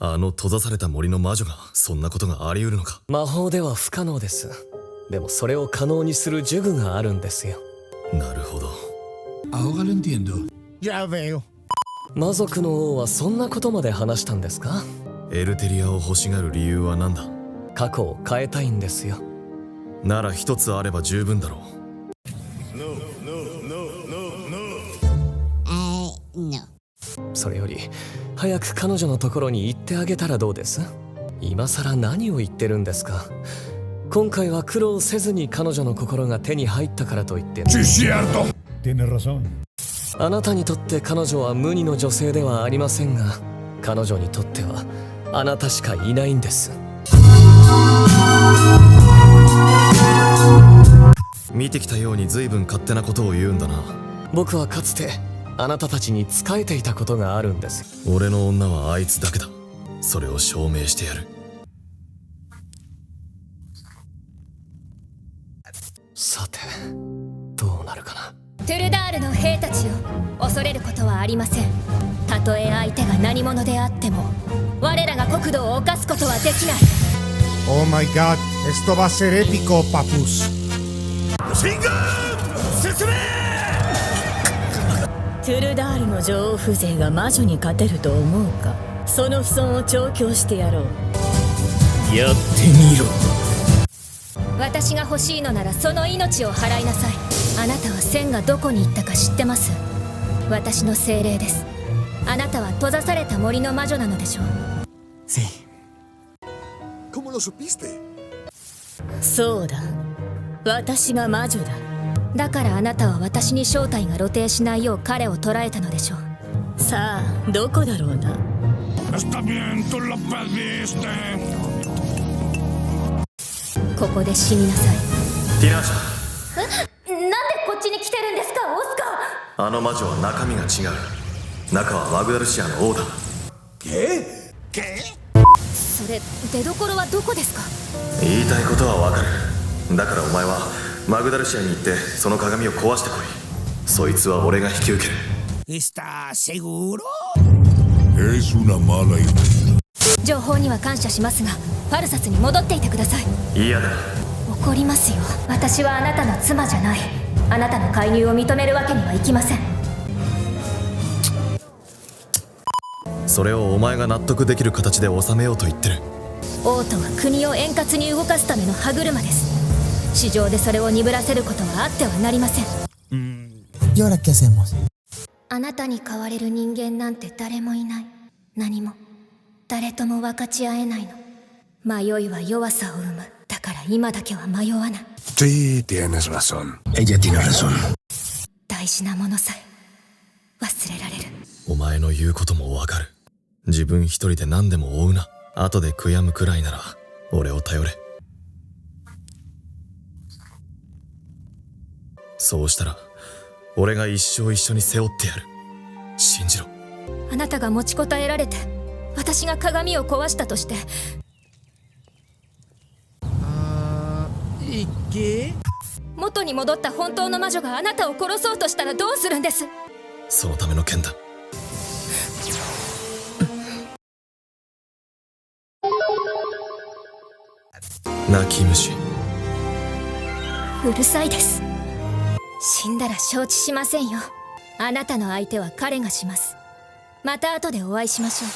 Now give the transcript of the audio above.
あの閉ざされた森の魔女がそんなことがあり得るのか。魔法では不可能です。でもそれを可能にする呪具があるんですよ。なるほど。Ahora lo entiendo. Ya veo. 魔族の王はそんなことまで話したんですか？エルテリアを欲しがる理由は何だ？過去を変えたいんですよ。なら一つあれば十分だろう。No. それより早く彼女のところに行ってあげたらどうです？今さら何を言ってるんですか？今回は苦労せずに彼女の心が手に入ったからといって、Sí, cierto. Tienes razón. あなたにとって彼女は無二の女性ではありませんが、彼女にとってはあなたしかいないんです。見てきたように随分勝手なことを言うんだな。僕はかつてあなたたちに仕えていたことがあるんです。俺の女はあいつだけだ。それを証明してやる。さてどうなるかな。トゥルダールの兵たちよ、恐れることはありません。たとえ相手が何者であっても我らが国土を侵すことはできない。 Oh my god, esto va a ser épico, papus. トゥルダールの女王風情が魔女に勝てると思うか。その不遜を調教してやろう。やってみろ。私が欲しいのならその命を払いなさい。あなたは千がどこに行ったか知ってます？私の精霊です。あなたは閉ざされた森の魔女なのでしょう。¿Cómo lo supiste? そうだ、私が魔女だ。だからあなたは私に正体が露呈しないよう彼を捕らえたのでしょう。さあどこだろうな。 Está bien, tú lo pediste. ここで死になさい。ティナーシなんでこっちに来てるんですか、オスカャ、あの魔女は中身が違う。中はマグダルシアの王だ。それ出どころはどこですか？言いたいことはわかる。だからお前はマグダルシアに行ってその鏡を壊してこい。そいつは俺が引き受ける。 ¿Estás seguro? Es una mala idea. 情報には感謝しますが、ファルサスに戻っていてください。嫌だ。怒りますよ。私はあなたの妻じゃない。あなたの介入を認めるわけにはいきません。それをお前が納得できる形で収めようと言ってる。王とは国を円滑に動かすための歯車です。市場でそれを鈍らせることはあってはなりません。¿Y ahora qué hacemos? あなたに代われる人間なんて誰もいない。何も誰とも分かち合えないの。迷いは弱さを生む。だから今だけは迷わない。 Sí, tienes razón. Ella tiene razón. 大事なものさえ忘れられる。お前の言うこともわかる。自分一人で何でも追うな。後で悔やむくらいなら俺を頼れ。そうしたら俺が一生一緒に背負ってやる。信じろ。あなたが持ちこたえられて私が鏡を壊したとして、 ¿Y qué? 元に戻った本当の魔女があなたを殺そうとしたらどうするんです？そのための剣だ。泣き虫。うるさいです。死んだら承知しませんよ。あなたの相手は彼がします。また後でお会いしましょう。